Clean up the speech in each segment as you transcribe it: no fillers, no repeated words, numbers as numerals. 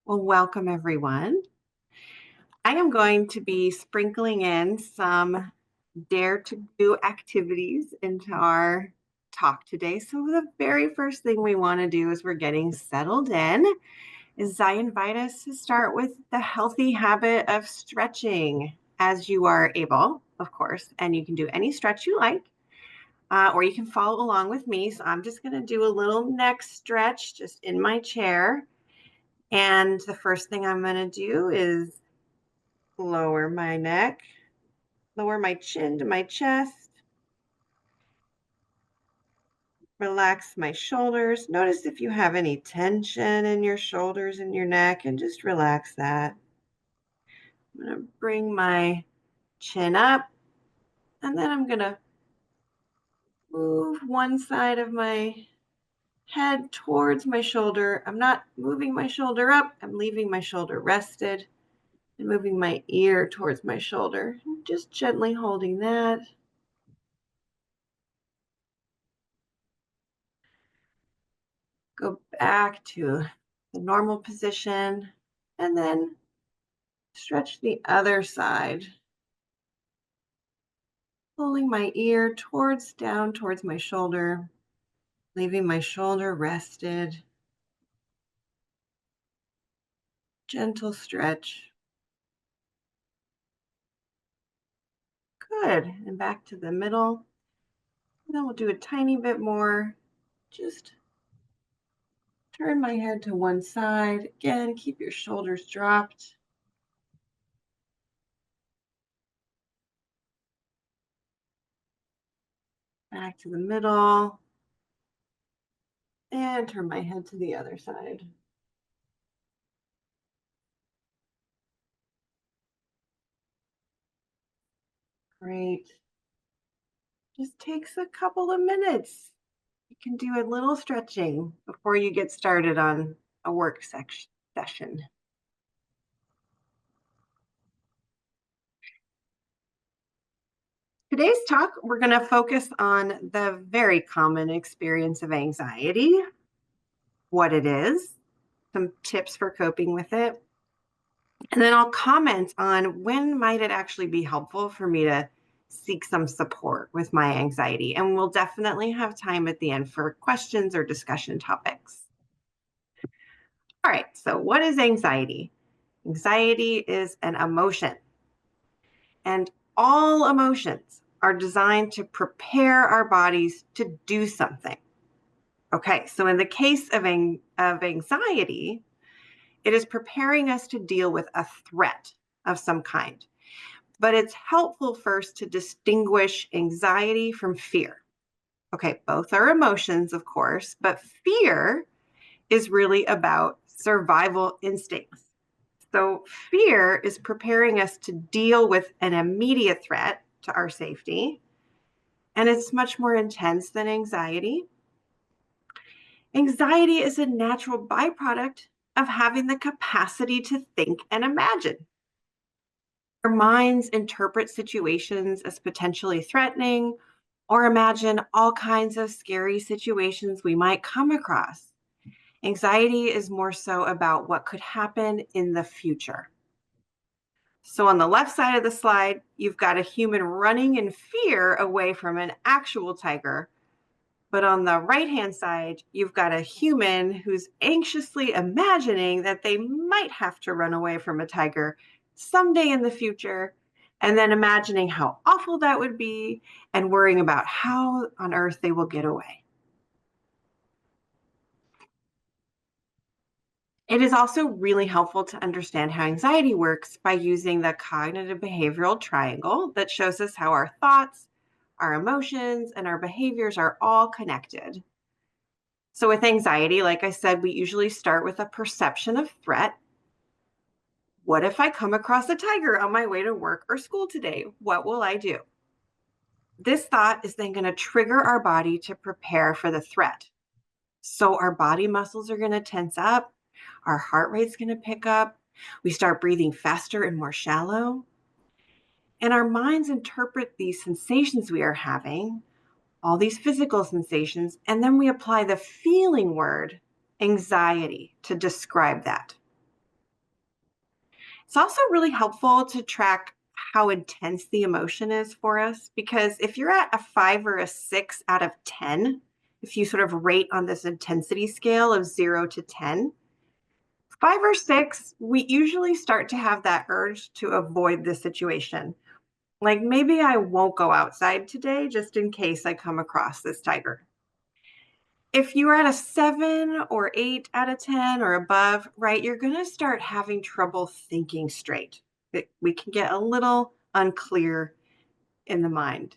Well, welcome everyone. I am going to be sprinkling in some dare to do activities into our talk today. So the very first thing we want to do as we're getting settled in is I invite us to start with the healthy habit of stretching as you are able, of course, and you can do any stretch you like. Or you can follow along with me. So I'm just going to do a little neck stretch just in my chair. And the first thing I'm going to do is lower my neck, lower my chin to my chest, relax my shoulders. Notice if you have any tension in your shoulders and your neck, and just relax that. I'm going to bring my chin up, and then I'm going to move one side of my head towards my shoulder. I'm not moving my shoulder up, I'm leaving my shoulder rested and moving my ear towards my shoulder. Just gently holding that. Go back to the normal position and then stretch the other side, pulling my ear down towards my shoulder, leaving my shoulder rested. Gentle stretch. Good. And back to the middle. And then we'll do a tiny bit more. Just turn my head to one side. Again, keep your shoulders dropped. Back to the middle. And turn my head to the other side. Great. Just takes a couple of minutes. You can do a little stretching before you get started on a work session. Today's talk, we're going to focus on the very common experience of anxiety, what it is, some tips for coping with it, and then I'll comment on when might it actually be helpful for me to seek some support with my anxiety. And we'll definitely have time at the end for questions or discussion topics. All right, so what is anxiety? Anxiety is an emotion, and all emotions are designed to prepare our bodies to do something. Okay, so in the case of anxiety, it is preparing us to deal with a threat of some kind. But it's helpful first to distinguish anxiety from fear. Okay, both are emotions, of course, but fear is really about survival instincts. So fear is preparing us to deal with an immediate threat to our safety, and it's much more intense than anxiety. Anxiety is a natural byproduct of having the capacity to think and imagine. Our minds interpret situations as potentially threatening or imagine all kinds of scary situations we might come across. Anxiety is more so about what could happen in the future. So on the left side of the slide, you've got a human running in fear away from an actual tiger. But on the right-hand side, you've got a human who's anxiously imagining that they might have to run away from a tiger someday in the future, and then imagining how awful that would be and worrying about how on earth they will get away. It is also really helpful to understand how anxiety works by using the cognitive behavioral triangle that shows us how our thoughts, our emotions, and our behaviors are all connected. So with anxiety, like I said, we usually start with a perception of threat. What if I come across a tiger on my way to work or school today? What will I do? This thought is then going to trigger our body to prepare for the threat. So our body muscles are going to tense up, our heart rate's going to pick up, we start breathing faster and more shallow, and our minds interpret these sensations we are having, all these physical sensations, and then we apply the feeling word anxiety to describe that. It's also really helpful to track how intense the emotion is for us, because if you're at a 5 or a 6 out of 10, if you sort of rate on this intensity scale of 0 to 10, 5 or 6, we usually start to have that urge to avoid the situation. Like maybe I won't go outside today just in case I come across this tiger. If you're at a 7 or 8 out of 10 or above, right, you're going to start having trouble thinking straight. We can get a little unclear in the mind.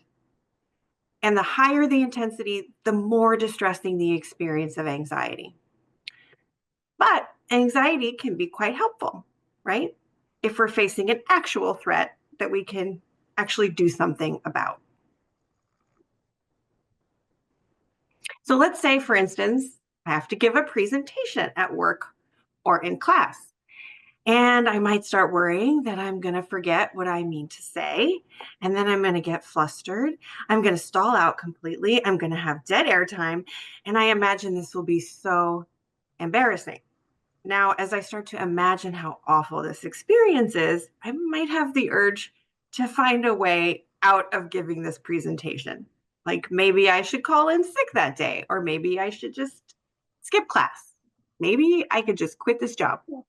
And the higher the intensity, the more distressing the experience of anxiety. But anxiety can be quite helpful, right? If we're facing an actual threat that we can actually do something about. So let's say, for instance, I have to give a presentation at work or in class. And I might start worrying that I'm going to forget what I mean to say. And then I'm going to get flustered. I'm going to stall out completely. I'm going to have dead air time. And I imagine this will be so embarrassing. Now, as I start to imagine how awful this experience is, I might have the urge to find a way out of giving this presentation. Like maybe I should call in sick that day, or maybe I should just skip class. Maybe I could just quit this job. Yes.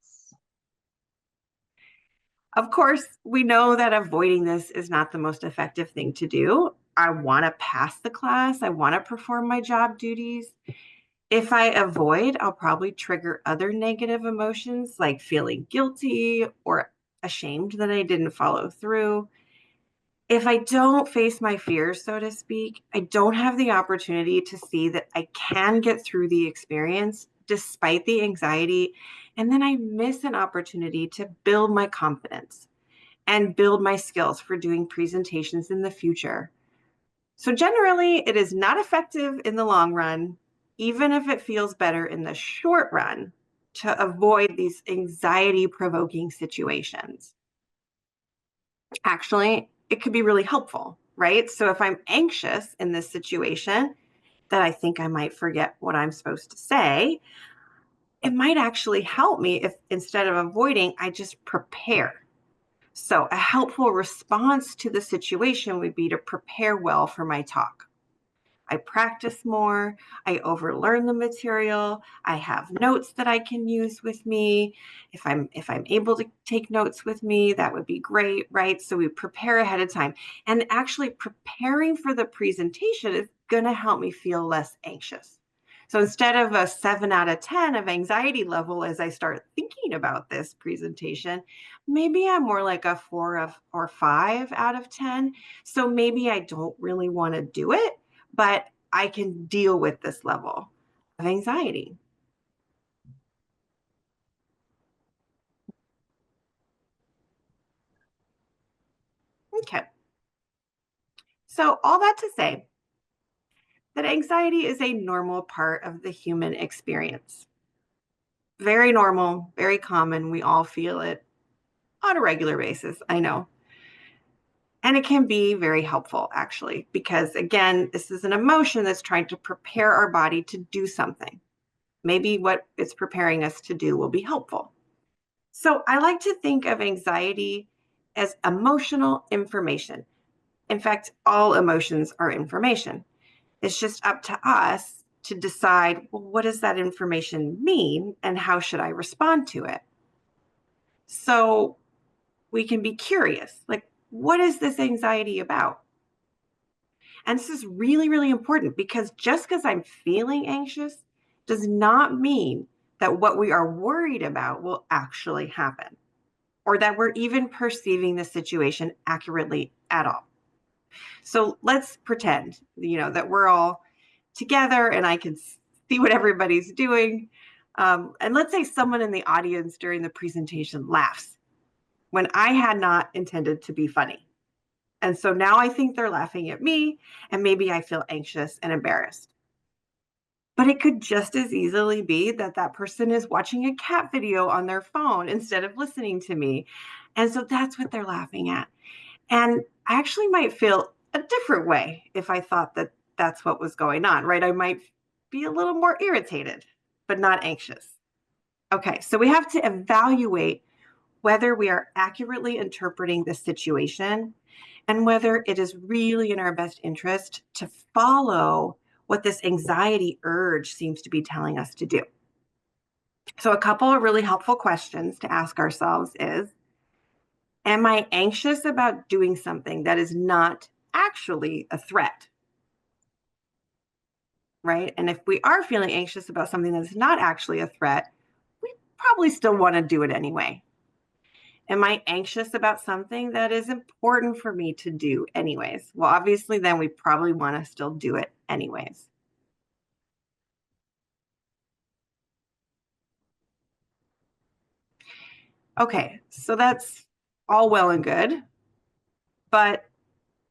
Of course, we know that avoiding this is not the most effective thing to do. I want to pass the class. I want to perform my job duties. If I avoid, I'll probably trigger other negative emotions like feeling guilty or ashamed that I didn't follow through. If I don't face my fears, so to speak, I don't have the opportunity to see that I can get through the experience despite the anxiety. And then I miss an opportunity to build my confidence and build my skills for doing presentations in the future. So generally, it is not effective in the long run, even if it feels better in the short run, to avoid these anxiety-provoking situations. Actually, it could be really helpful, right? So if I'm anxious in this situation, that I think I might forget what I'm supposed to say, it might actually help me if instead of avoiding, I just prepare. So a helpful response to the situation would be to prepare well for my talk. I practice more, I overlearn the material, I have notes that I can use with me. If I'm able to take notes with me, that would be great, right? So we prepare ahead of time. And actually preparing for the presentation is going to help me feel less anxious. So instead of a 7 out of 10 of anxiety level as I start thinking about this presentation, maybe I'm more like a 4 or 5 out of 10. So maybe I don't really want to do it, but I can deal with this level of anxiety. Okay. So all that to say that anxiety is a normal part of the human experience. Very normal, very common. We all feel it on a regular basis, I know. And it can be very helpful, actually, because again, this is an emotion that's trying to prepare our body to do something. Maybe what it's preparing us to do will be helpful. So I like to think of anxiety as emotional information. In fact, all emotions are information. It's just up to us to decide, well, what does that information mean and how should I respond to it? So we can be curious, like, what is this anxiety about? And this is really, really important because just because I'm feeling anxious does not mean that what we are worried about will actually happen or that we're even perceiving the situation accurately at all. So let's pretend, that we're all together and I can see what everybody's doing. And let's say someone in the audience during the presentation laughs when I had not intended to be funny. And so now I think they're laughing at me, and maybe I feel anxious and embarrassed. But it could just as easily be that that person is watching a cat video on their phone instead of listening to me. And so that's what they're laughing at. And I actually might feel a different way if I thought that that's what was going on, right? I might be a little more irritated, but not anxious. Okay, so we have to evaluate whether we are accurately interpreting the situation and whether it is really in our best interest to follow what this anxiety urge seems to be telling us to do. So, a couple of really helpful questions to ask ourselves is, am I anxious about doing something that is not actually a threat? Right? And if we are feeling anxious about something that's not actually a threat, we probably still want to do it anyway. Am I anxious about something that is important for me to do anyways? Well, obviously, then we probably want to still do it anyways. Okay, so that's all well and good, but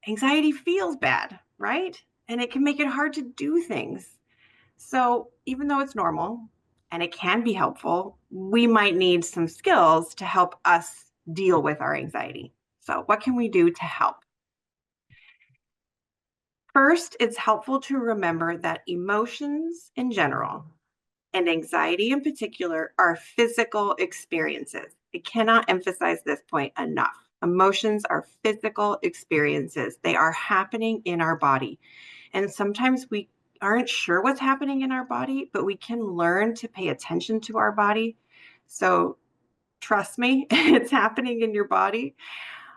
anxiety feels bad, right? And it can make it hard to do things. So, even though it's normal and it can be helpful, we might need some skills to help us deal with our anxiety. So, what can we do to help? First, it's helpful to remember that emotions in general and anxiety in particular are physical experiences. I cannot emphasize this point enough. Emotions are physical experiences, they are happening in our body. And sometimes we aren't sure what's happening in our body, but we can learn to pay attention to our body. So trust me, it's happening in your body.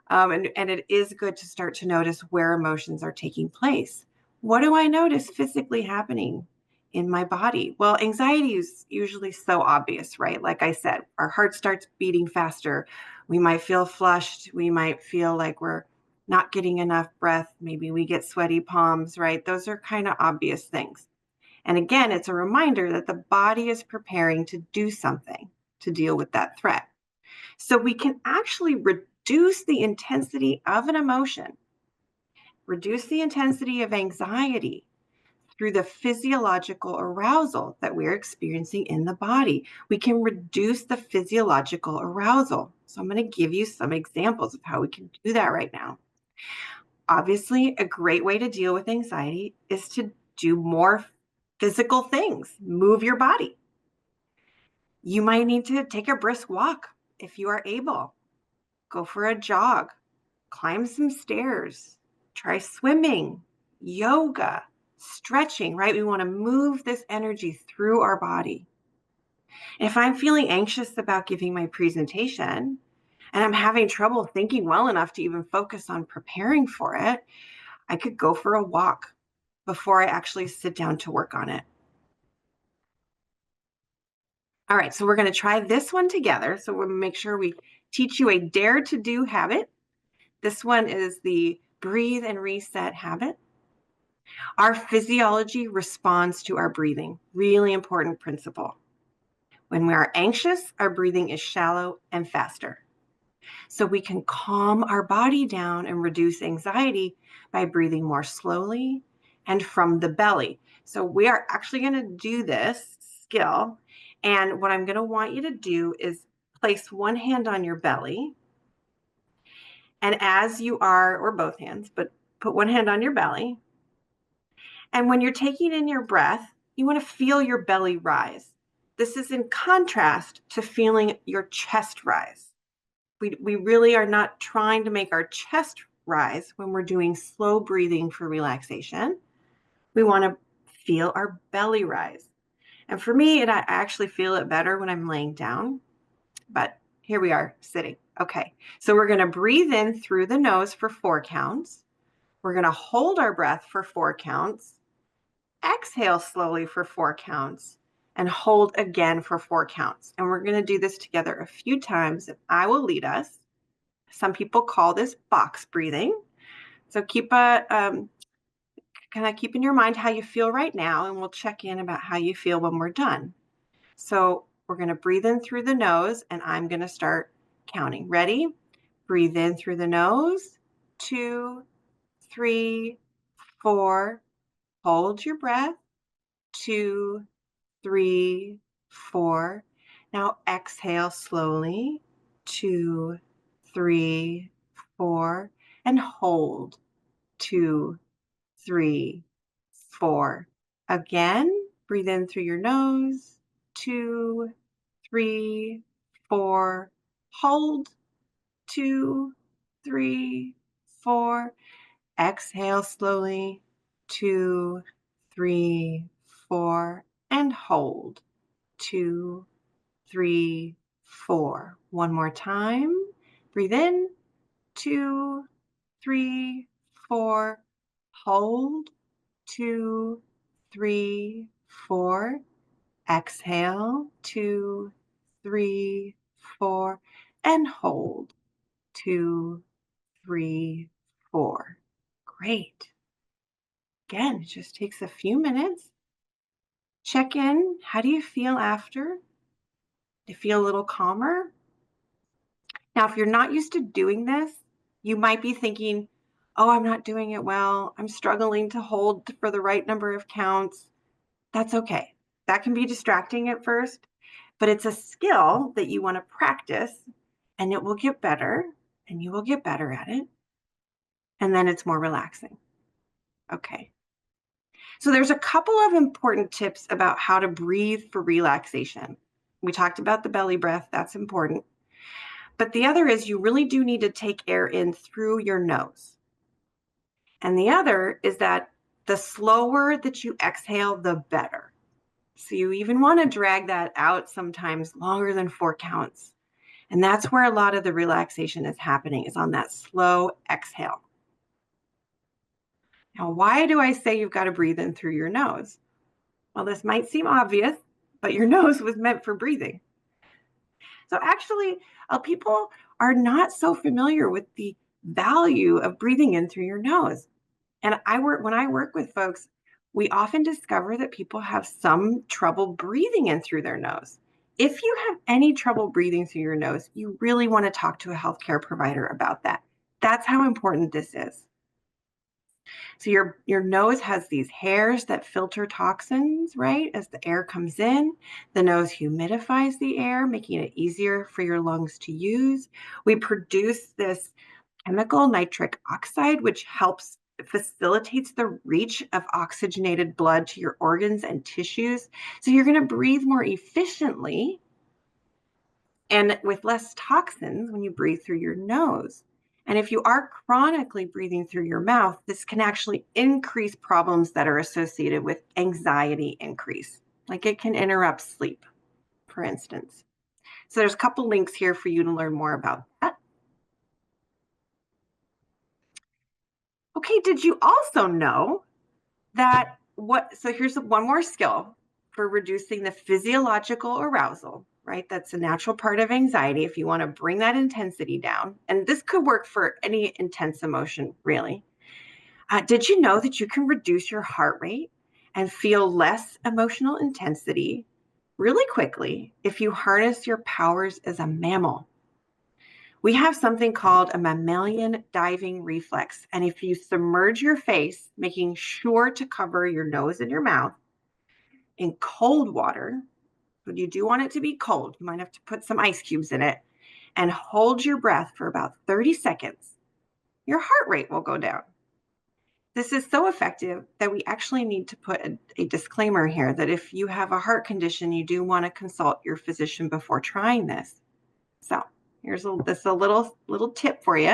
And it is good to start to notice where emotions are taking place. What do I notice physically happening in my body? Well, anxiety is usually so obvious, right? Like I said, our heart starts beating faster. We might feel flushed. We might feel like we're not getting enough breath. Maybe we get sweaty palms, right? Those are kind of obvious things. And again, it's a reminder that the body is preparing to do something to deal with that threat. So we can actually reduce the intensity of an emotion, reduce the intensity of anxiety through the physiological arousal that we're experiencing in the body. We can reduce the physiological arousal. So I'm going to give you some examples of how we can do that right now. Obviously, a great way to deal with anxiety is to do more physical things, move your body. You might need to take a brisk walk if you are able. Go for a jog, climb some stairs, try swimming, yoga, stretching, right? We want to move this energy through our body. If I'm feeling anxious about giving my presentation and I'm having trouble thinking well enough to even focus on preparing for it, I could go for a walk before I actually sit down to work on it. All right, so we're going to try this one together. So we'll make sure we teach you a dare to do habit. This one is the breathe and reset habit. Our physiology responds to our breathing. Really important principle. When we are anxious, our breathing is shallow and faster. So we can calm our body down and reduce anxiety by breathing more slowly and from the belly. So we are actually going to do this skill. And what I'm going to want you to do is place one hand on your belly. And as you are, or both hands, but put one hand on your belly. And when you're taking in your breath, you want to feel your belly rise. This is in contrast to feeling your chest rise. We really are not trying to make our chest rise when we're doing slow breathing for relaxation. We want to feel our belly rise. And for me, I actually feel it better when I'm laying down, but here we are sitting. Okay, so we're going to breathe in through the nose for 4 counts. We're going to hold our breath for 4 counts. Exhale slowly for 4 counts and hold again for 4 counts. And we're going to do this together a few times. And I will lead us. Some people call this box breathing. So kind of keep in your mind how you feel right now, and we'll check in about how you feel when we're done. So we're going to breathe in through the nose, and I'm going to start counting. Ready? Breathe in through the nose. 2, 3, 4. Hold your breath. 2, 3, 4. Now exhale slowly. 2, 3, 4. And hold. 2, 3, 4. Again, breathe in through your nose. 2, 3, 4. hold, 2, 3, 4. Exhale slowly, 2, 3, 4, and hold, 2, 3, 4. One more time. Breathe in, 2, 3, 4. Hold, 2, 3, 4. Exhale, 2, 3, 4, and hold, 2, 3, 4. Great. Again, it just takes a few minutes. Check in. How do you feel after? Do you feel a little calmer? Now, if you're not used to doing this, you might be thinking, oh, I'm not doing it well. I'm struggling to hold for the right number of counts. That's okay. That can be distracting at first, but it's a skill that you want to practice and it will get better and you will get better at it. And then it's more relaxing. Okay. So there's a couple of important tips about how to breathe for relaxation. We talked about the belly breath, that's important. But the other is you really do need to take air in through your nose. And the other is that the slower that you exhale, the better. So you even want to drag that out sometimes longer than 4 counts. And that's where a lot of the relaxation is happening, is on that slow exhale. Now, why do I say you've got to breathe in through your nose? Well, this might seem obvious, but your nose was meant for breathing. So actually, people are not so familiar with the value of breathing in through your nose. And when I work with folks, we often discover that people have some trouble breathing in through their nose. If you have any trouble breathing through your nose, you really want to talk to a healthcare provider about that. That's how important this is. So your nose has these hairs that filter toxins, right? As the air comes in, the nose humidifies the air, making it easier for your lungs to use. We produce this chemical nitric oxide, which facilitates the reach of oxygenated blood to your organs and tissues. So you're going to breathe more efficiently and with less toxins when you breathe through your nose. And if you are chronically breathing through your mouth, this can actually increase problems that are associated with anxiety increase. Like it can interrupt sleep, for instance. So there's a couple links here for you to learn more about that. Okay, did you also know that so here's one more skill for reducing the physiological arousal, right? That's a natural part of anxiety if you want to bring that intensity down. And this could work for any intense emotion, really. Did you know that you can reduce your heart rate and feel less emotional intensity really quickly if you harness your powers as a mammal? We have something called a mammalian diving reflex. And if you submerge your face, making sure to cover your nose and your mouth in cold water, but you do want it to be cold, you might have to put some ice cubes in it, and hold your breath for about 30 seconds, your heart rate will go down. This is so effective that we actually need to put a disclaimer here that if you have a heart condition, you do want to consult your physician before trying this. So here's a little tip for you.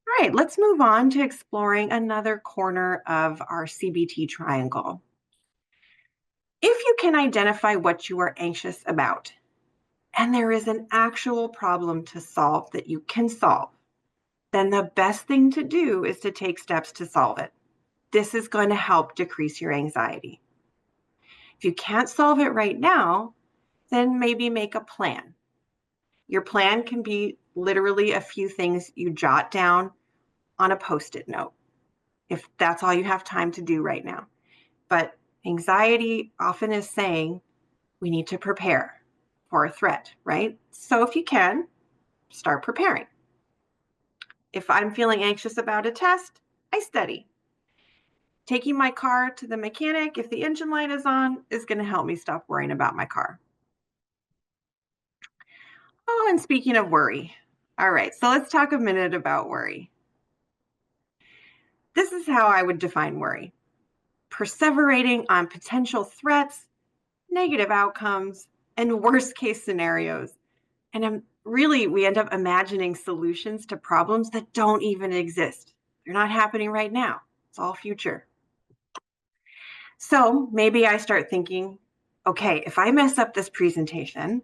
All right, let's move on to exploring another corner of our CBT triangle. If you can identify what you are anxious about, and there is an actual problem to solve that you can solve, then the best thing to do is to take steps to solve it. This is going to help decrease your anxiety. If you can't solve it right now, then maybe make a plan. Your plan can be literally a few things you jot down on a Post-it note, if that's all you have time to do right now. But anxiety often is saying we need to prepare for a threat, right? So if you can, start preparing. If I'm feeling anxious about a test, I study. Taking my car to the mechanic, if the engine light is on, is going to help me stop worrying about my car. Oh, and speaking of worry, all right, so let's talk a minute about worry. This is how I would define worry: perseverating on potential threats negative outcomes, and worst case scenarios. And we end up imagining solutions to problems that don't even exist. They're not happening right now. It's all future. So maybe I start thinking, okay, if I mess up this presentation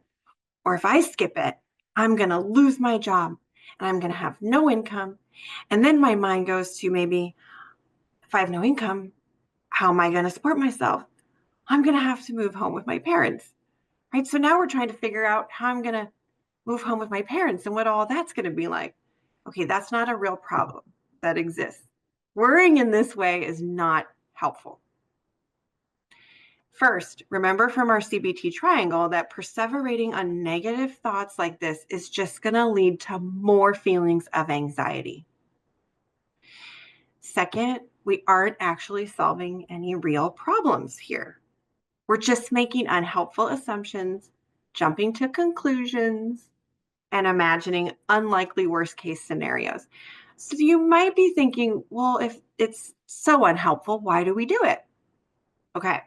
or if I skip it, I'm going to lose my job and I'm going to have no income. And then my mind goes to maybe, if I have no income, how am I going to support myself? I'm going to have to move home with my parents, right? So now we're trying to figure out how I'm going to move home with my parents and what all that's going to be like. Okay, that's not a real problem that exists. Worrying in this way is not helpful. First, remember from our CBT triangle that perseverating on negative thoughts like this is just going to lead to more feelings of anxiety. Second, we aren't actually solving any real problems here. We're just making unhelpful assumptions, jumping to conclusions, and imagining unlikely worst case scenarios. So you might be thinking, well, if it's so unhelpful, why do we do it? Okay.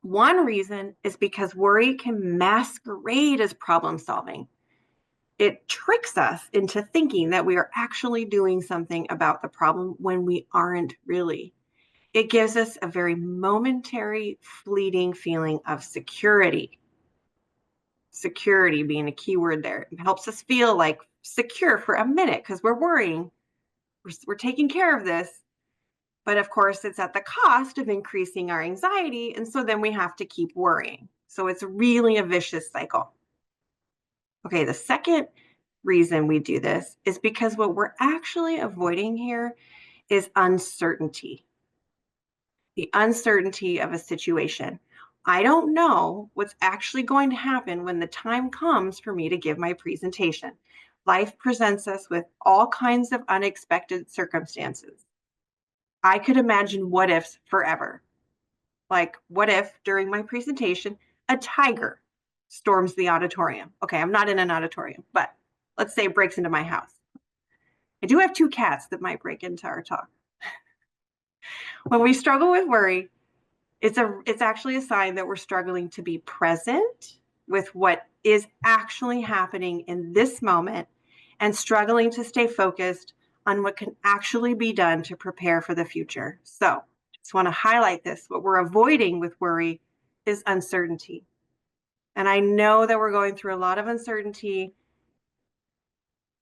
One reason is because worry can masquerade as problem solving. It tricks us into thinking that we are actually doing something about the problem when we aren't really. It gives us a very momentary, fleeting feeling of security. Security being a key word there. It helps us feel like secure for a minute because we're worrying. We're taking care of this. But of course, it's at the cost of increasing our anxiety. And so then we have to keep worrying. So it's really a vicious cycle. Okay, the second reason we do this is because what we're actually avoiding here is uncertainty. The uncertainty of a situation. I don't know what's actually going to happen when the time comes for me to give my presentation. Life presents us with all kinds of unexpected circumstances. I could imagine what ifs forever. Like, what if during my presentation, a tiger storms the auditorium? Okay, I'm not in an auditorium, but let's say it breaks into my house. I do have 2 cats that might break into our talk. When we struggle with worry, it's actually a sign that we're struggling to be present with what is actually happening in this moment and struggling to stay focused on what can actually be done to prepare for the future. So just want to highlight this. What we're avoiding with worry is uncertainty. And I know that we're going through a lot of uncertainty.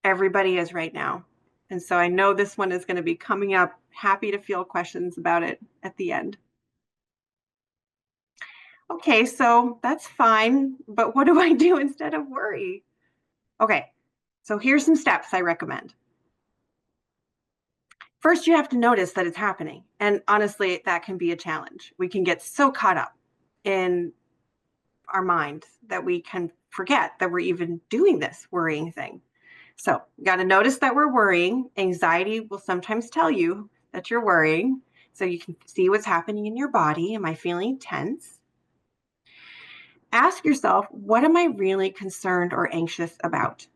Everybody is right now. And so I know this one is going to be coming up. Happy to field questions about it at the end. Okay, so that's fine, but what do I do instead of worry? Okay, so here's some steps I recommend. First, you have to notice that it's happening. And honestly, that can be a challenge. We can get so caught up in our mind that we can forget that we're even doing this worrying thing. So you got to notice that we're worrying. Anxiety will sometimes tell you that you're worrying. So you can see what's happening in your body. Am I feeling tense? Ask yourself, what am I really concerned or anxious about?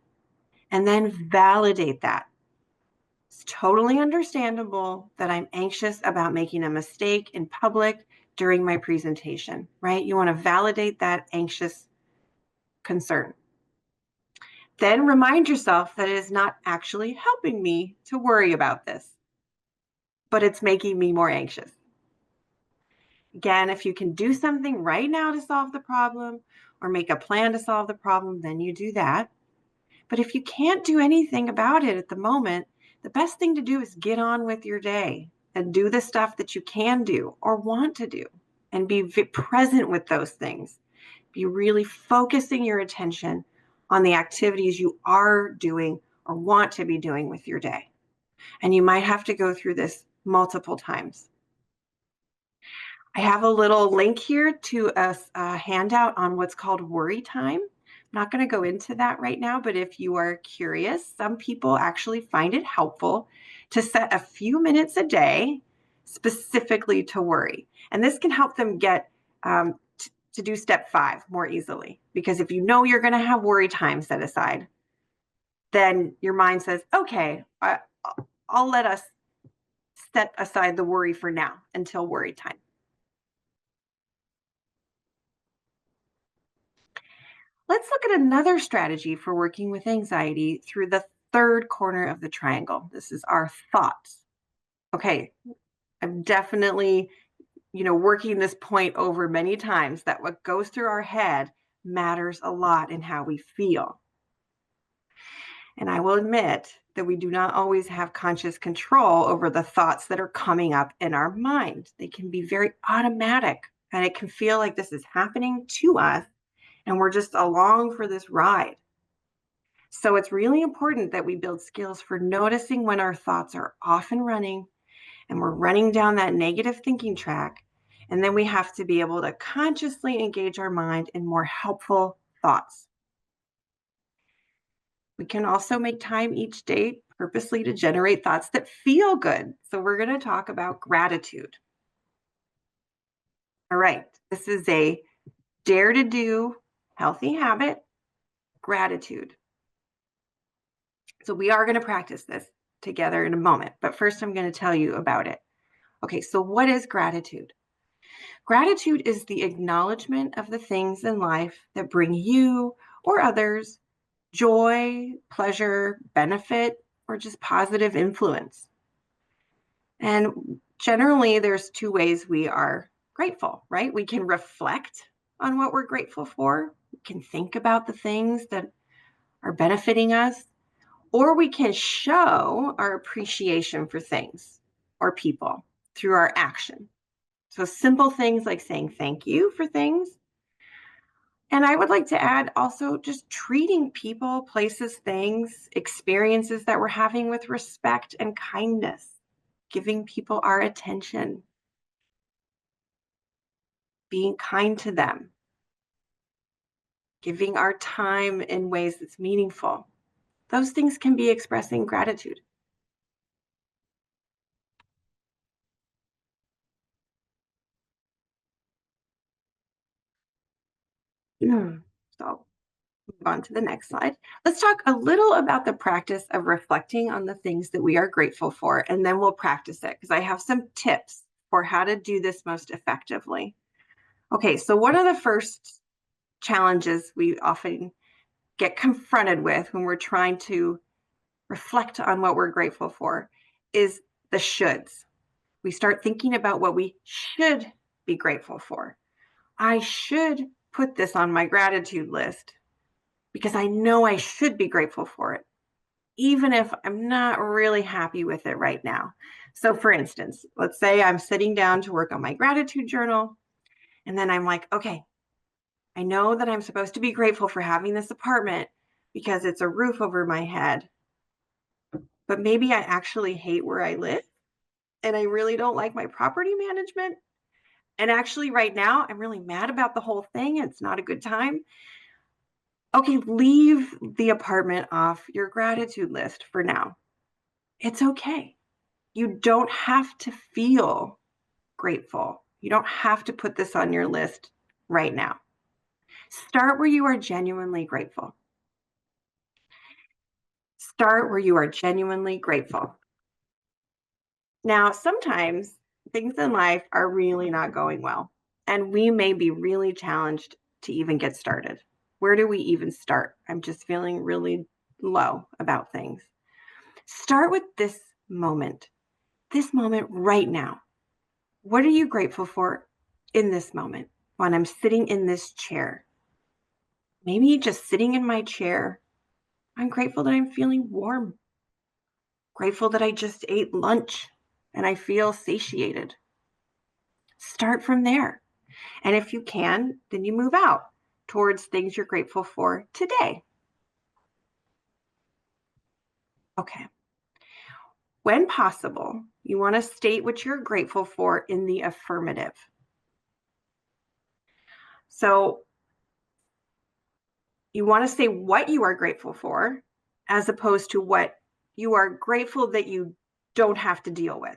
And then validate that. It's totally understandable that I'm anxious about making a mistake in public during my presentation, right? You want to validate that anxious concern. Then remind yourself that it is not actually helping me to worry about this, but it's making me more anxious. Again, if you can do something right now to solve the problem or make a plan to solve the problem, then you do that. But if you can't do anything about it at the moment, the best thing to do is get on with your day and do the stuff that you can do or want to do and be present with those things. Be really focusing your attention on the activities you are doing or want to be doing with your day. And you might have to go through this multiple times. I have a little link here to a handout on what's called worry time. I'm not going to go into that right now, but if you are curious, some people actually find it helpful to set a few minutes a day specifically to worry. And this can help them get to do step 5 more easily. Because if you know you're going to have worry time set aside, then your mind says, okay, I'll let us set aside the worry for now until worry time. Let's look at another strategy for working with anxiety through the third corner of the triangle. This is our thoughts. Okay, I'm definitely, working this point over many times that what goes through our head matters a lot in how we feel. And I will admit that we do not always have conscious control over the thoughts that are coming up in our mind. They can be very automatic, and it can feel like this is happening to us, and we're just along for this ride. So it's really important that we build skills for noticing when our thoughts are off and running and we're running down that negative thinking track. And then we have to be able to consciously engage our mind in more helpful thoughts. We can also make time each day purposely to generate thoughts that feel good. So we're going to talk about gratitude. All right, this is a dare to do healthy habit, gratitude. So we are going to practice this together in a moment, but first I'm going to tell you about it. Okay, so what is gratitude? Gratitude is the acknowledgement of the things in life that bring you or others joy, pleasure, benefit, or just positive influence. And generally, there's two ways we are grateful, right? We can reflect on what we're grateful for. We can think about the things that are benefiting us, or we can show our appreciation for things or people through our action. So simple things like saying thank you for things. And I would like to add also just treating people, places, things, experiences that we're having with respect and kindness, giving people our attention, being kind to them, giving our time in ways that's meaningful. Those things can be expressing gratitude. So move on to the next slide. Let's talk a little about the practice of reflecting on the things that we are grateful for, and then we'll practice it because I have some tips for how to do this most effectively. Okay, so one of the first challenges we often get confronted with when we're trying to reflect on what we're grateful for is the shoulds. We start thinking about what we should be grateful for. I should put this on my gratitude list because I know I should be grateful for it, even if I'm not really happy with it right now. So, for instance, let's say I'm sitting down to work on my gratitude journal, and then I'm like, okay, I know that I'm supposed to be grateful for having this apartment because it's a roof over my head, but maybe I actually hate where I live and I really don't like my property management. And actually, right now, I'm really mad about the whole thing. It's not a good time. Okay, leave the apartment off your gratitude list for now. It's okay. You don't have to feel grateful. You don't have to put this on your list right now. Start where you are genuinely grateful. Start where you are genuinely grateful. Now, sometimes things in life are really not going well, and we may be really challenged to even get started. Where do we even start? I'm just feeling really low about things. Start with this moment right now. What are you grateful for in this moment when I'm sitting in this chair? Maybe just sitting in my chair, I'm grateful that I'm feeling warm, grateful that I just ate lunch and I feel satiated. Start from there. And if you can, then you move out towards things you're grateful for today. Okay. When possible, you want to state what you're grateful for in the affirmative. So you want to say what you are grateful for as opposed to what you are grateful that you don't have to deal with.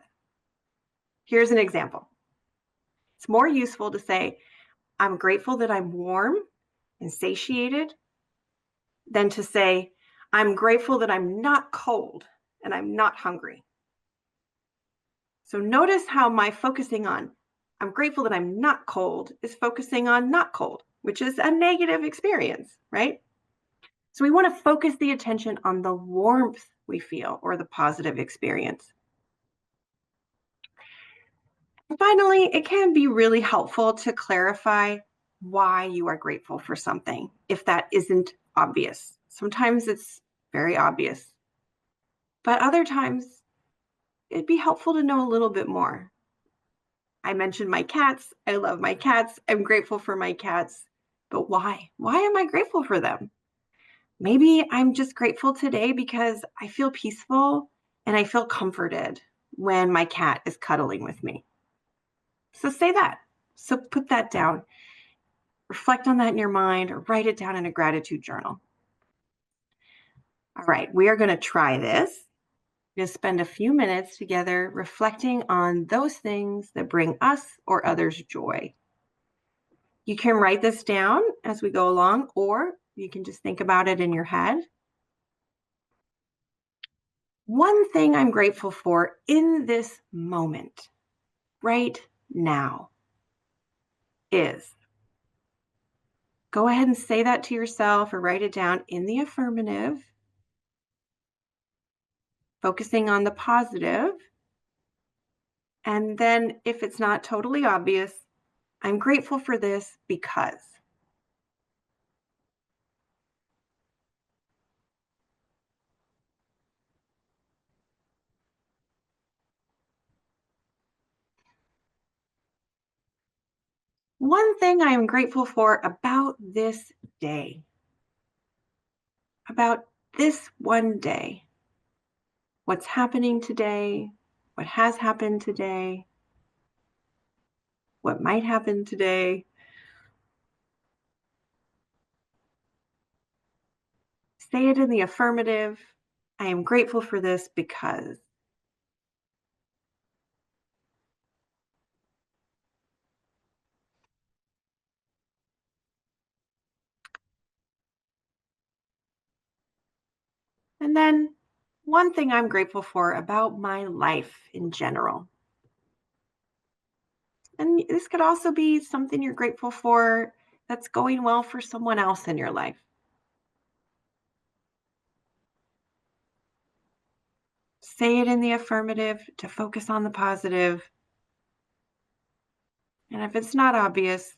Here's an example. It's more useful to say, I'm grateful that I'm warm and satiated than to say, I'm grateful that I'm not cold and I'm not hungry. So notice how my focusing on, I'm grateful that I'm not cold is focusing on not cold. which is a negative experience, right? So we want to focus the attention on the warmth we feel or the positive experience. And finally, it can be really helpful to clarify why you are grateful for something if that isn't obvious. Sometimes it's very obvious, but other times it'd be helpful to know a little bit more. I mentioned my cats. I love my cats. I'm grateful for my cats. But why? Why am I grateful for them? Maybe I'm just grateful today because I feel peaceful and I feel comforted when my cat is cuddling with me. So say that. So put that down. Reflect on that in your mind or write it down in a gratitude journal. All right, we are going to try this. We're going to spend a few minutes together reflecting on those things that bring us or others joy. You can write this down as we go along, or you can just think about it in your head. One thing I'm grateful for in this moment, right now, is. Go ahead and say that to yourself or write it down in the affirmative, focusing on the positive. And then, if it's not totally obvious, I'm grateful for this because. One thing I am grateful for about this day, about this one day. What's happening today, what has happened today, what might happen today. Say it in the affirmative. I am grateful for this because. And then one thing I'm grateful for about my life in general. And this could also be something you're grateful for that's going well for someone else in your life. Say it in the affirmative to focus on the positive. And if it's not obvious,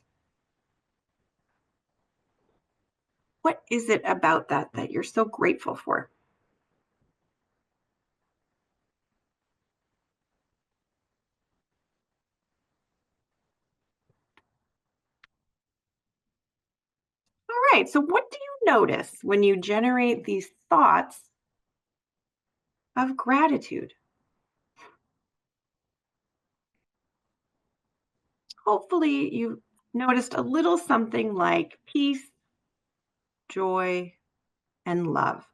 what is it about that you're so grateful for? All right, so what do you notice when you generate these thoughts of gratitude? Hopefully, you noticed a little something like peace, joy, and love,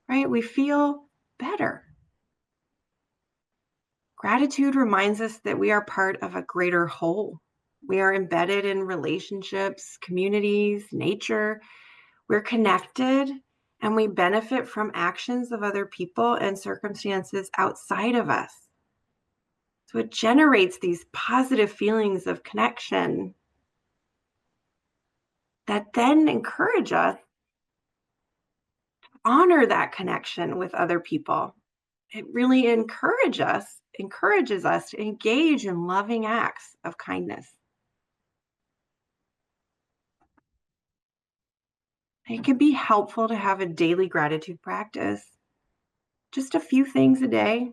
right? We feel better. Gratitude reminds us that we are part of a greater whole. We are embedded in relationships, communities, nature. We're connected and we benefit from actions of other people and circumstances outside of us. So it generates these positive feelings of connection that then encourage us to honor that connection with other people. It really encourages us to engage in loving acts of kindness. It can be helpful to have a daily gratitude practice, just a few things a day.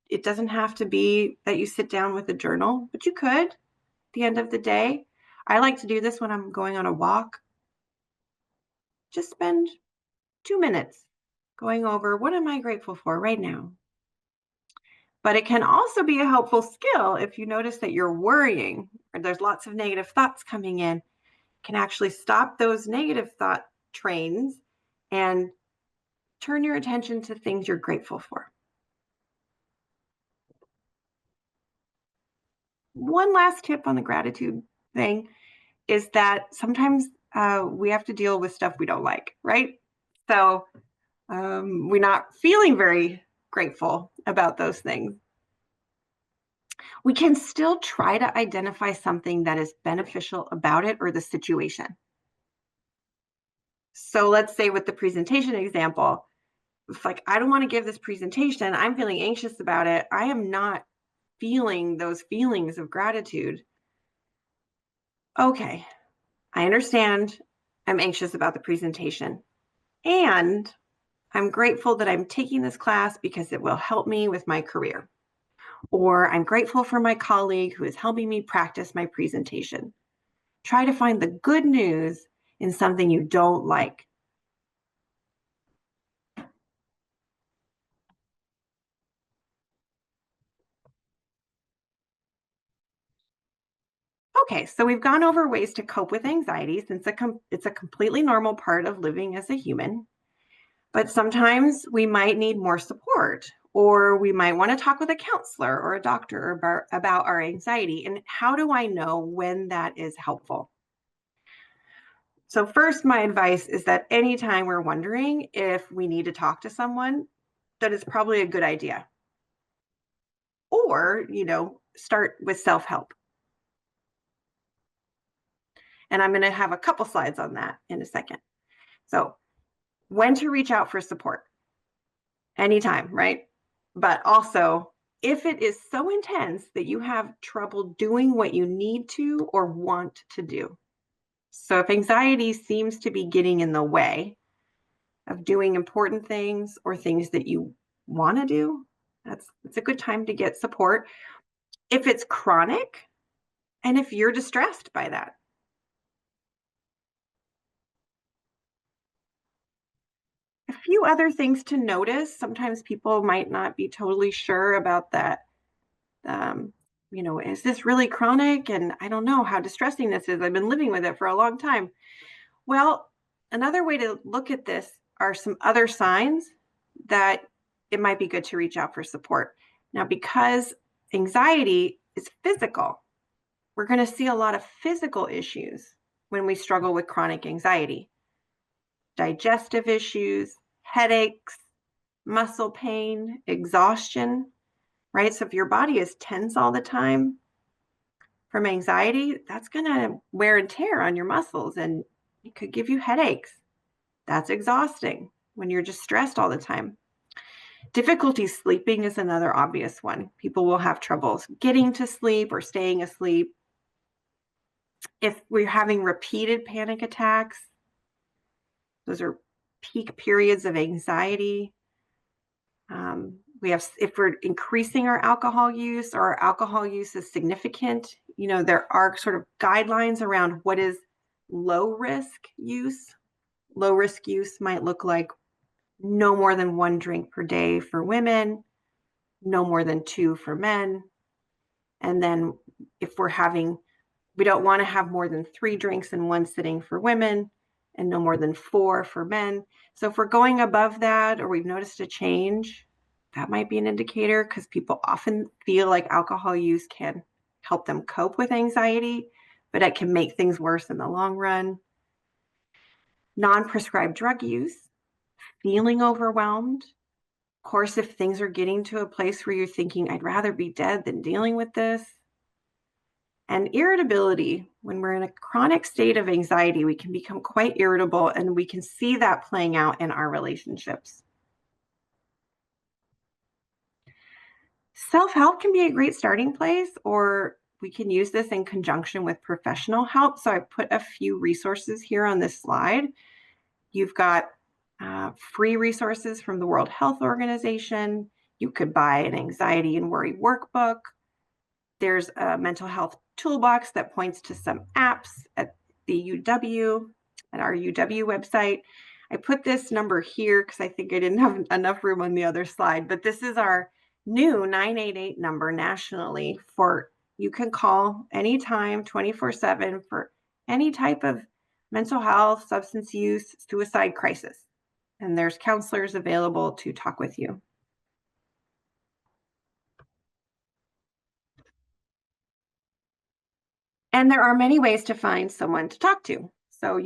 It doesn't have to be that you sit down with a journal, but you could at the end of the day. I like to do this when I'm going on a walk. Just spend 2 minutes going over what am I grateful for right now. But it can also be a helpful skill if you notice that you're worrying or there's lots of negative thoughts coming in, can actually stop those negative thought trains and turn your attention to things you're grateful for. One last tip on the gratitude thing is that sometimes we have to deal with stuff we don't like, right? So we're not feeling very grateful about those things. We can still try to identify something that is beneficial about it or the situation. So let's say with the presentation example, it's like, I don't want to give this presentation. I'm feeling anxious about it. I am not feeling those feelings of gratitude. Okay, I understand. I'm anxious about the presentation. And I'm grateful that I'm taking this class because it will help me with my career. Or I'm grateful for my colleague who is helping me practice my presentation. Try to find the good news in something you don't like. Okay, so we've gone over ways to cope with anxiety since it's a completely normal part of living as a human. But sometimes we might need more support, or we might want to talk with a counselor or a doctor about our anxiety. And how do I know when that is helpful? So, first, my advice is that anytime we're wondering if we need to talk to someone, that is probably a good idea. Or, start with self help. And I'm going to have a couple slides on that in a second. So, when to reach out for support? Anytime, right? But also, if it is so intense that you have trouble doing what you need to or want to do. So, if anxiety seems to be getting in the way of doing important things or things that you want to do, it's a good time to get support. If it's chronic and if you're distressed by that. A few other things to notice. Sometimes people might not be totally sure about that. Um, is this really chronic? And I don't know how distressing this is. I've been living with it for a long time. Well, another way to look at this are some other signs that it might be good to reach out for support. Now, because anxiety is physical, we're going to see a lot of physical issues when we struggle with chronic anxiety. Digestive issues, headaches, muscle pain, exhaustion, right? So if your body is tense all the time from anxiety, that's going to wear and tear on your muscles and it could give you headaches. That's exhausting when you're just stressed all the time. Difficulty sleeping is another obvious one. People will have troubles getting to sleep or staying asleep. If we're having repeated panic attacks, those are peak periods of anxiety. If we're increasing our alcohol use or our alcohol use is significant, there are sort of guidelines around what is low risk use. Low risk use might look like no more than 1 drink per day for women, no more than 2 for men. And then if we don't want to have more than 3 drinks in one sitting for women and no more than 4 for men. So if we're going above that or we've noticed a change, that might be an indicator because people often feel like alcohol use can help them cope with anxiety, but it can make things worse in the long run. Non-prescribed drug use, feeling overwhelmed. Of course, if things are getting to a place where you're thinking, I'd rather be dead than dealing with this. And irritability, when we're in a chronic state of anxiety, we can become quite irritable and we can see that playing out in our relationships. Self-help can be a great starting place, or we can use this in conjunction with professional help. So I put a few resources here on this slide. You've got free resources from the World Health Organization. You could buy an anxiety and worry workbook. There's a mental health toolbox that points to some apps at our UW website. I put this number here because I think I didn't have enough room on the other slide, but this is our new 988 number nationally you can call anytime 24/7 for any type of mental health, substance use, suicide crisis. And there's counselors available to talk with you. And there are many ways to find someone to talk to. So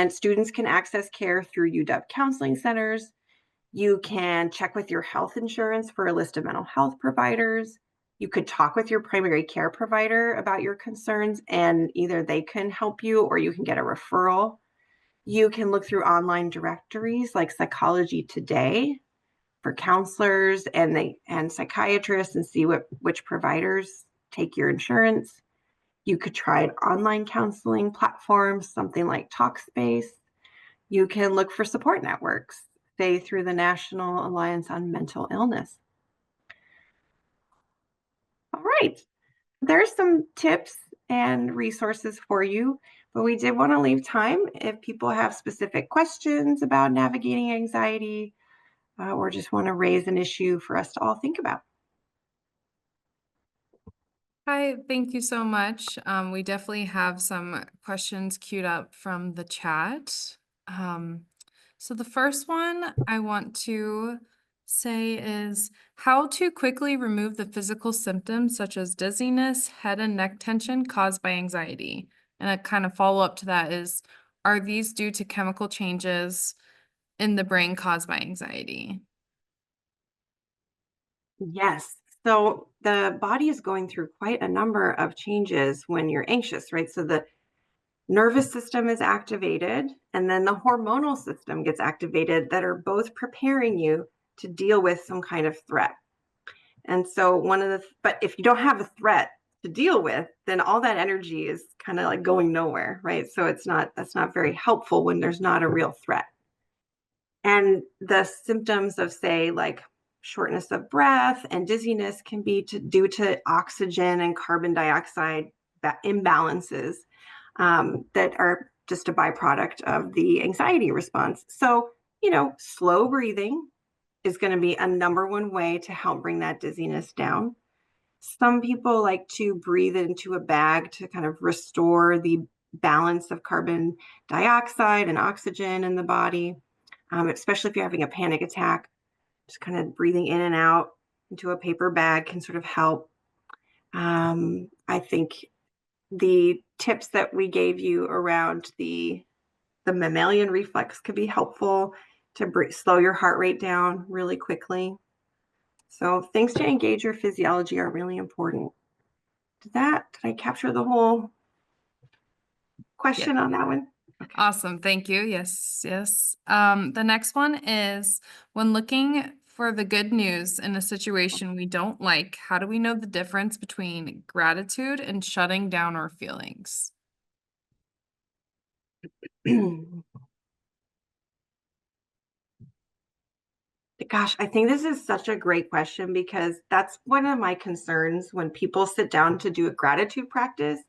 students can access care through UW counseling centers. You can check with your health insurance for a list of mental health providers. You could talk with your primary care provider about your concerns, and either they can help you or you can get a referral. You can look through online directories like Psychology Today for counselors and psychiatrists and see which providers take your insurance. You could try an online counseling platform, something like Talkspace. You can look for support networks, say through the National Alliance on Mental Illness. All right, there's some tips and resources for you, but we did want to leave time if people have specific questions about navigating anxiety or just want to raise an issue for us to all think about. Hi, thank you so much. We definitely have some questions queued up from the chat. Um, so the first one I want to say is how to quickly remove the physical symptoms such as dizziness, head and neck tension caused by anxiety. And a kind of follow up to that is, are these due to chemical changes in the brain caused by anxiety? Yes. So the body is going through quite a number of changes when you're anxious, right? So the nervous system is activated, and then the hormonal system gets activated that are both preparing you to deal with some kind of threat. And so but if you don't have a threat to deal with, then all that energy is kind of like going nowhere, right? So that's not very helpful when there's not a real threat. And the symptoms of, say, like shortness of breath and dizziness can be due to oxygen and carbon dioxide imbalances that are just a byproduct of the anxiety response. So, slow breathing is going to be a number one way to help bring that dizziness down. Some people like to breathe into a bag to kind of restore the balance of carbon dioxide and oxygen in the body, especially if you're having a panic attack. Just kind of breathing in and out into a paper bag can sort of help. I think the tips that we gave you around the mammalian reflex could be helpful to slow your heart rate down really quickly. So things to engage your physiology are really important. Did I capture the whole Yeah. question on that one? Okay. Awesome. Thank you. Yes, yes. The next one is when looking for the good news in a situation we don't like, how do we know the difference between gratitude and shutting down our feelings? Gosh, I think this is such a great question because that's one of my concerns when people sit down to do a gratitude practice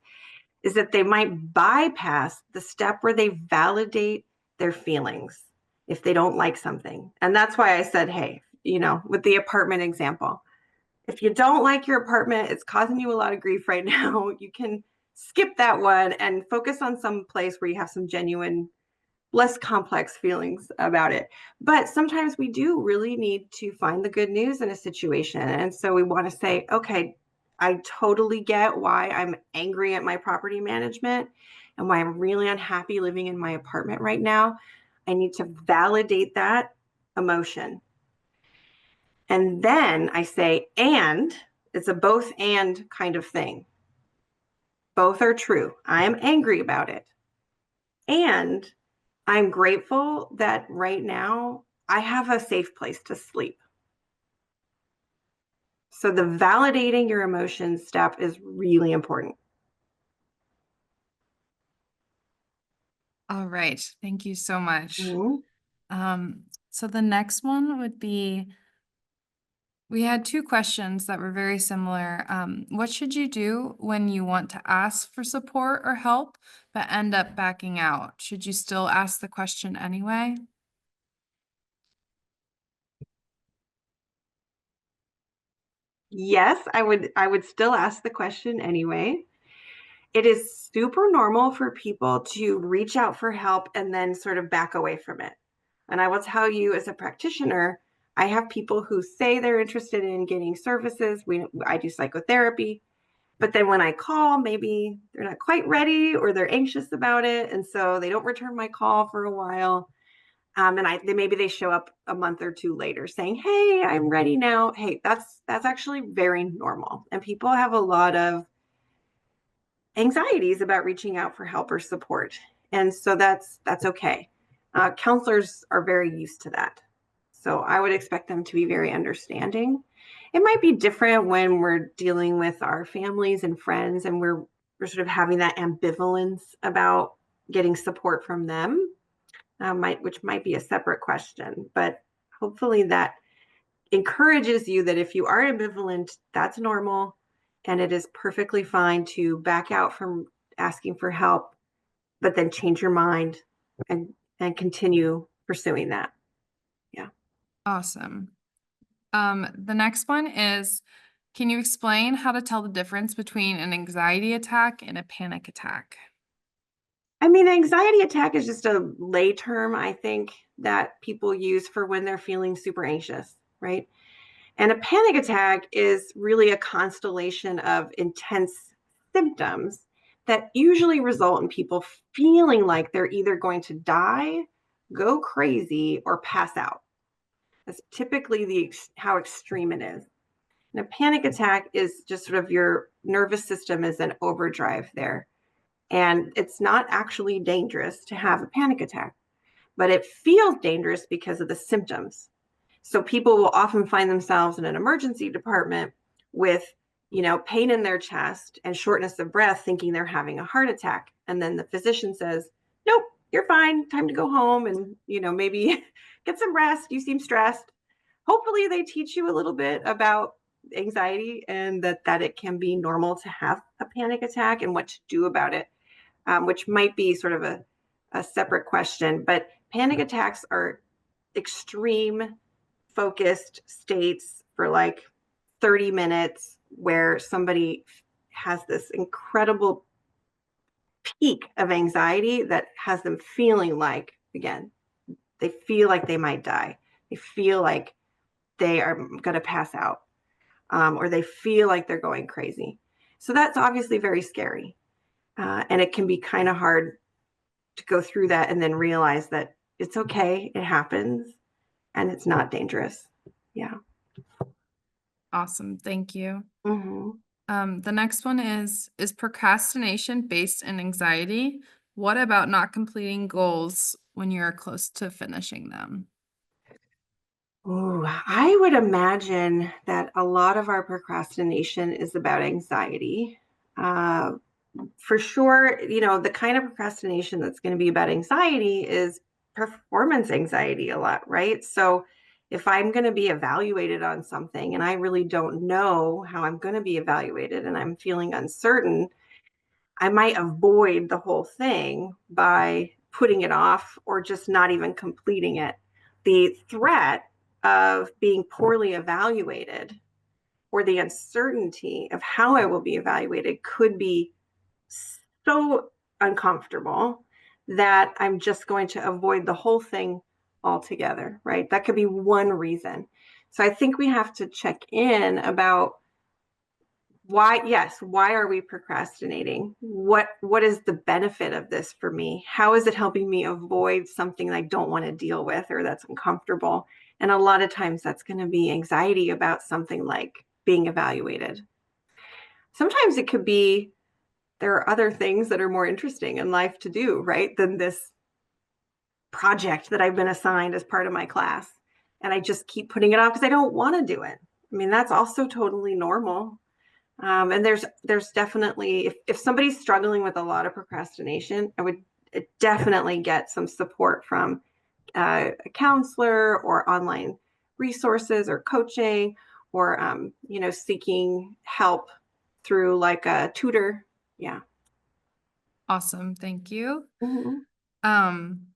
is that they might bypass the step where they validate their feelings if they don't like something. And that's why I said, hey, with the apartment example, if you don't like your apartment, it's causing you a lot of grief right now, you can skip that one and focus on some place where you have some genuine, less complex feelings about it. But sometimes we do really need to find the good news in a situation. And so we want to say, okay, I totally get why I'm angry at my property management and why I'm really unhappy living in my apartment right now. I need to validate that emotion. And then I say, and it's a both and kind of thing. Both are true. I am angry about it. And I'm grateful that right now I have a safe place to sleep. So the validating your emotions step is really important. All right. Thank you so much. Mhm. So the next one would be we had two questions that were very similar. What should you do when you want to ask for support or help, but end up backing out? Should you still ask the question anyway? Yes, I would still ask the question anyway. It is super normal for people to reach out for help and then sort of back away from it. And I will tell you, as a practitioner, I have people who say they're interested in getting services. I do psychotherapy, but then when I call, maybe they're not quite ready or they're anxious about it. And so they don't return my call for a while. Maybe they show up a month or two later saying, "Hey, I'm ready now." Hey, that's actually very normal. And people have a lot of anxieties about reaching out for help or support. And so that's okay. Counselors are very used to that. So I would expect them to be very understanding. It might be different when we're dealing with our families and friends and we're sort of having that ambivalence about getting support from them, which might be a separate question. But hopefully that encourages you that if you are ambivalent, that's normal. And it is perfectly fine to back out from asking for help, but then change your mind and continue pursuing that. Yeah. Awesome. The next one is, can you explain how to tell the difference between an anxiety attack and a panic attack? I mean, anxiety attack is just a lay term, I think, that people use for when they're feeling super anxious, right? And a panic attack is really a constellation of intense symptoms that usually result in people feeling like they're either going to die, go crazy, or pass out. That's typically how extreme it is. And a panic attack is just sort of your nervous system is in overdrive there. And it's not actually dangerous to have a panic attack, but it feels dangerous because of the symptoms. So people will often find themselves in an emergency department with, pain in their chest and shortness of breath, thinking they're having a heart attack. And then the physician says, "Nope, you're fine. Time to go home and, maybe get some rest. You seem stressed." Hopefully they teach you a little bit about anxiety and that it can be normal to have a panic attack and what to do about it, which might be sort of a separate question. But panic attacks are extreme focused states for like 30 minutes where somebody has this incredible peak of anxiety that has them feeling like, again, they feel like they might die. They feel like they are going to pass out, or they feel like they're going crazy. So that's obviously very scary. And it can be kind of hard to go through that and then realize that it's okay, it happens, and it's not dangerous. Yeah. Awesome. Thank you. Mm-hmm. The next one is procrastination based in anxiety? What about not completing goals when you're close to finishing them? Ooh, I would imagine that a lot of our procrastination is about anxiety. Uh, for sure, the kind of procrastination that's going to be about anxiety is performance anxiety a lot, right? So if I'm going to be evaluated on something and I really don't know how I'm going to be evaluated and I'm feeling uncertain, I might avoid the whole thing by putting it off or just not even completing it. The threat of being poorly evaluated or the uncertainty of how I will be evaluated could be so uncomfortable that I'm just going to avoid the whole thing altogether, right? That could be one reason. So I think we have to check in about why are we procrastinating? What is the benefit of this for me? How is it helping me avoid something I don't want to deal with or that's uncomfortable? And a lot of times that's going to be anxiety about something like being evaluated. Sometimes it could be there are other things that are more interesting in life to do, right? Than this project that I've been assigned as part of my class. And I just keep putting it off because I don't want to do it. I mean, that's also totally normal. And there's definitely, if somebody's struggling with a lot of procrastination, I would definitely get some support from a counselor or online resources or coaching or, seeking help through like a tutor. Yeah. Awesome. Thank you. Mhm. Um,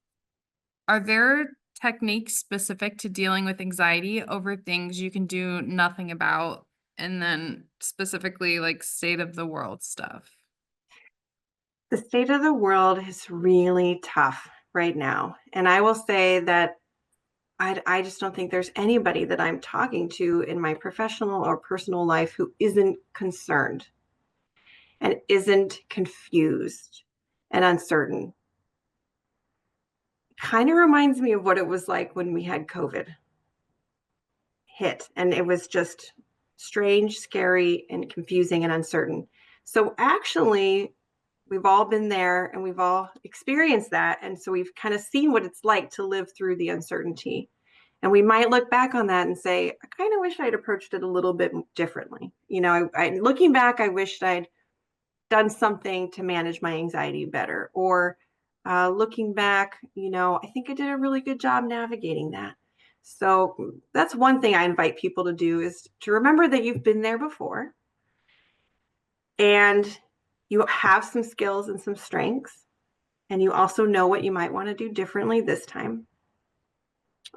are there techniques specific to dealing with anxiety over things you can do nothing about? And then specifically like state of the world stuff. The state of the world is really tough right now. And I will say that I just don't think there's anybody that I'm talking to in my professional or personal life who isn't concerned and isn't confused and uncertain. kind of reminds me of what it was like when we had COVID hit, and it was just strange, scary, and confusing and uncertain. So actually, we've all been there and we've all experienced that. And so we've kind of seen what it's like to live through the uncertainty. And we might look back on that and say, I kind of wish I'd approached it a little bit differently. Looking back, I wished I'd done something to manage my anxiety better. Or looking back, I think I did a really good job navigating that. So that's one thing I invite people to do, is to remember that you've been there before and you have some skills and some strengths, and you also know what you might want to do differently this time.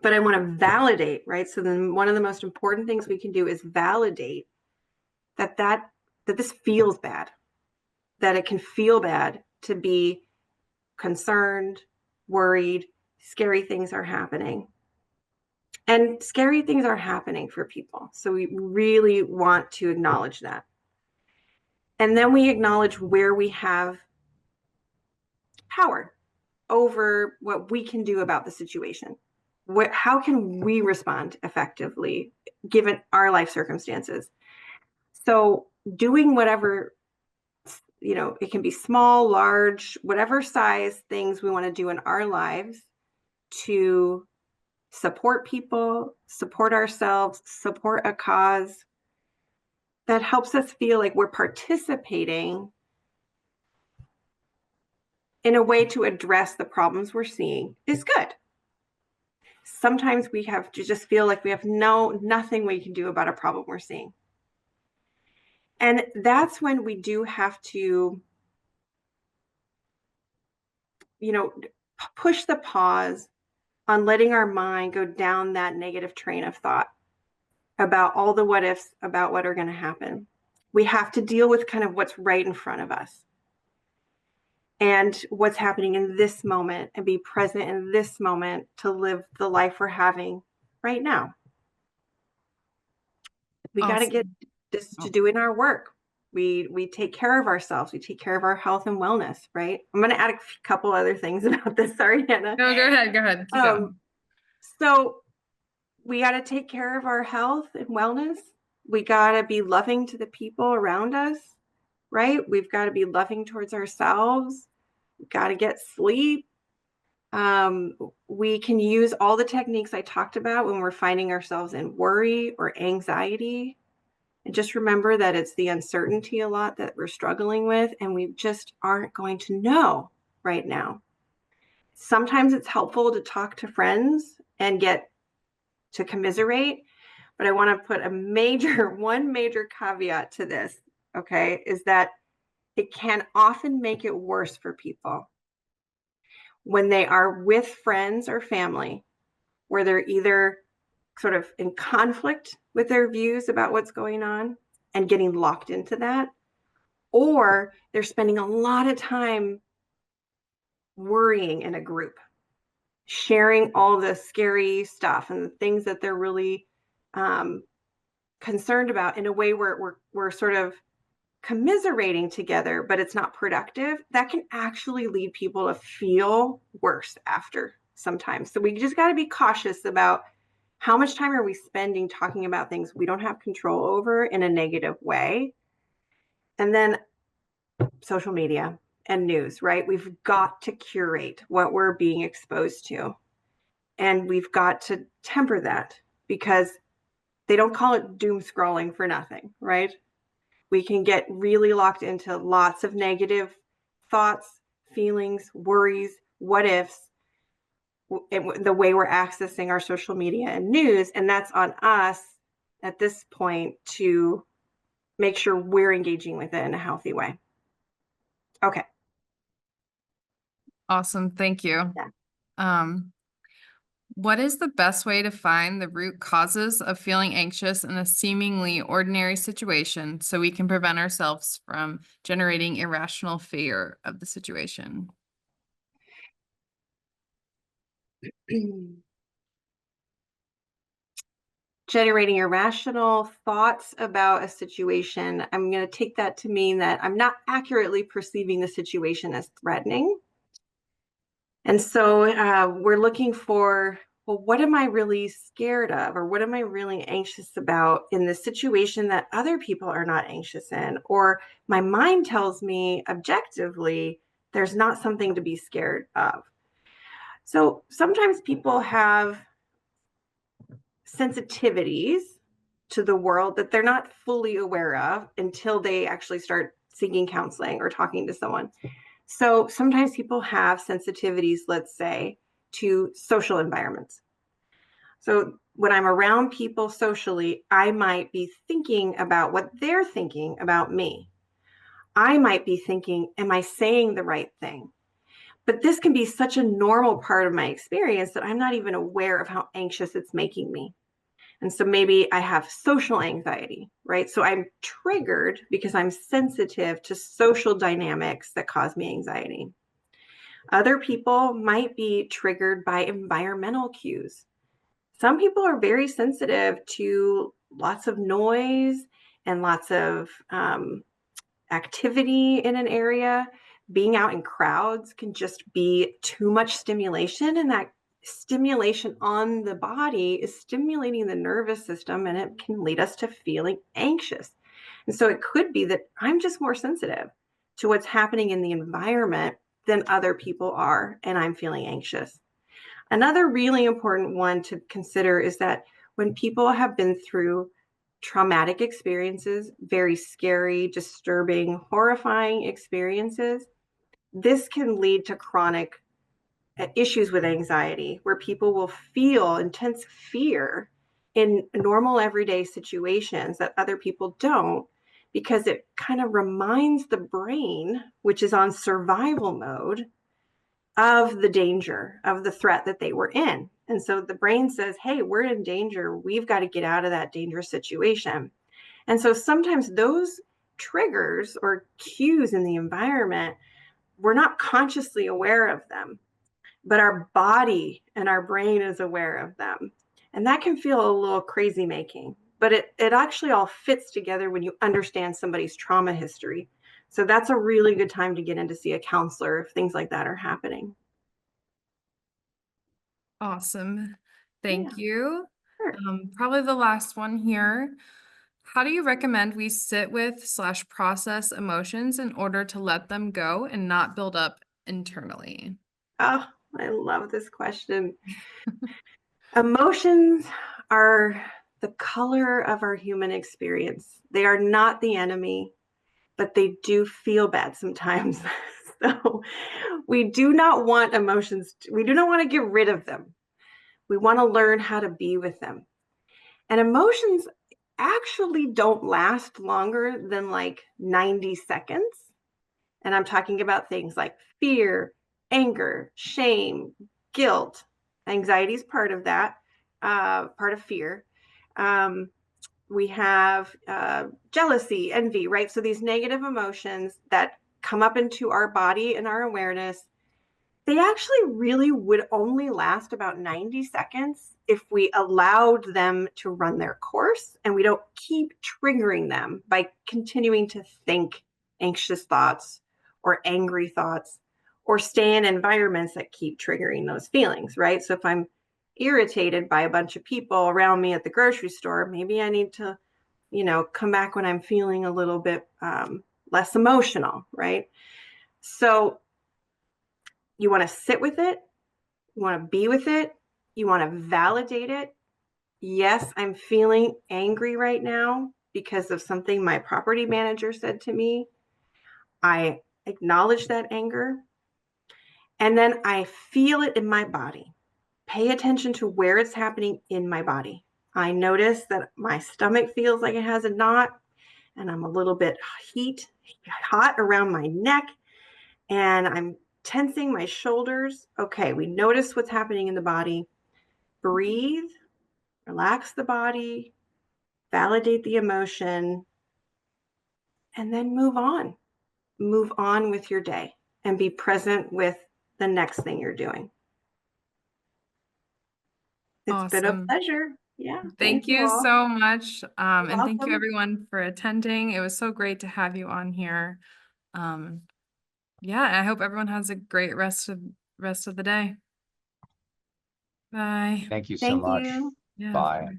But I want to validate, right? So then one of the most important things we can do is validate that this feels bad, that it can feel bad to be concerned, worried, scary things are happening. And scary things are happening for people. So we really want to acknowledge that. And then we acknowledge where we have power over what we can do about the situation. How can we respond effectively given our life circumstances? So doing whatever, it can be small, large, whatever size things we want to do in our lives to support people, support ourselves, support a cause that helps us feel like we're participating in a way to address the problems we're seeing is good. Sometimes we have to just feel like we have nothing we can do about a problem we're seeing. And that's when we do have to, push the pause on letting our mind go down that negative train of thought about all the what ifs, about what are going to happen. We have to deal with kind of what's right in front of us and what's happening in this moment, and be present in this moment to live the life we're having right now. We got to get Awesome. this to Oh, doing our work. We take care of ourselves. We take care of our health and wellness, right? I'm going to add a couple other things about this. Sorry, Hannah. no, go ahead. Go ahead. Keep going. So we got to take care of our health and wellness. We got to be loving to the people around us, right? We've got to be loving towards ourselves. We've got to get sleep. We can use all the techniques I talked about when we're finding ourselves in worry or anxiety. And just remember that it's the uncertainty a lot that we're struggling with, and we just aren't going to know right now. Sometimes it's helpful to talk to friends and get to commiserate, but I want to put one major caveat to this, okay, is that it can often make it worse for people when they are with friends or family, where they're either sort of in conflict with their views about what's going on and getting locked into that, or they're spending a lot of time worrying in a group, sharing all the scary stuff and the things that they're really concerned about in a way where we're sort of commiserating together, but it's not productive. That can actually lead people to feel worse after sometimes. So we just got to be cautious about how much time are we spending talking about things we don't have control over in a negative way. And then social media and news, right? We've got to curate what we're being exposed to. And we've got to temper that, because they don't call it doom scrolling for nothing, right? We can get really locked into lots of negative thoughts, feelings, worries, what ifs, the way we're accessing our social media and news. And that's on us at this point to make sure we're engaging with it in a healthy way. Okay. Awesome. Thank you. Yeah. What is the best way to find the root causes of feeling anxious in a seemingly ordinary situation so we can prevent ourselves from generating irrational fear of the situation? Generating irrational thoughts about a situation, I'm going to take that to mean that I'm not accurately perceiving the situation as threatening. And so we're looking for, well, what am I really scared of? Or what am I really anxious about in the situation that other people are not anxious in? Or my mind tells me objectively there's not something to be scared of. So sometimes people have sensitivities to the world that they're not fully aware of until they actually start seeking counseling or talking to someone. So sometimes people have sensitivities, let's say, to social environments. So when I'm around people socially, I might be thinking about what they're thinking about me. I might be thinking, am I saying the right thing? But this can be such a normal part of my experience that I'm not even aware of how anxious it's making me. And so maybe I have social anxiety, right? So I'm triggered because I'm sensitive to social dynamics that cause me anxiety. Other people might be triggered by environmental cues. Some people are very sensitive to lots of noise and lots of activity in an area. Being out in crowds can just be too much stimulation, and that stimulation on the body is stimulating the nervous system, and it can lead us to feeling anxious. And so it could be that I'm just more sensitive to what's happening in the environment than other people are, and I'm feeling anxious. Another really important one to consider is that when people have been through traumatic experiences, very scary, disturbing, horrifying experiences, this can lead to chronic issues with anxiety, where people will feel intense fear in normal everyday situations that other people don't, because it kind of reminds the brain, which is on survival mode, of the danger, of the threat that they were in. And so the brain says, hey, we're in danger. We've got to get out of that dangerous situation. And so sometimes those triggers or cues in the environment, we're not consciously aware of them, but our body and our brain is aware of them. And that can feel a little crazy making, but it actually all fits together when you understand somebody's trauma history. So that's a really good time to get in to see a counselor if things like that are happening. Awesome. Yeah, Thank you. sure. Probably the last one here. How do you recommend we sit with slash process emotions in order to let them go and not build up internally? Oh, I love this question. Emotions are the color of our human experience. They are not the enemy, but they do feel bad sometimes. So we do not want emotions. We do not want to get rid of them. We want to learn how to be with them. And emotions actually don't last longer than like 90 seconds. And I'm talking about things like fear, anger, shame, guilt. Anxiety is part of that, part of fear. Um, we have jealousy, envy, right? So these negative emotions that come up into our body and our awareness, they actually really would only last about 90 seconds if we allowed them to run their course and we don't keep triggering them by continuing to think anxious thoughts or angry thoughts or stay in environments that keep triggering those feelings, right? So if I'm irritated by a bunch of people around me at the grocery store, maybe I need to, come back when I'm feeling a little bit less emotional, right? So you want to sit with it. You want to be with it. You want to validate it. Yes, I'm feeling angry right now because of something my property manager said to me. I acknowledge that anger. And then I feel it in my body. Pay attention to where it's happening in my body. I notice that my stomach feels like it has a knot, and I'm a little bit hot around my neck, and I'm tensing my shoulders. Okay, we notice what's happening in the body. Breathe, relax the body, validate the emotion, and then move on. Move on with your day and be present with the next thing you're doing. It's been a Awesome. pleasure. Yeah, Thank thank you you all. so much. You're And thank you welcome. everyone for attending. It was so great to have you on here. Um, yeah, I hope everyone has a great rest of rest of the day. Bye. Thank you so Thank much. you. Yeah, of Bye. course.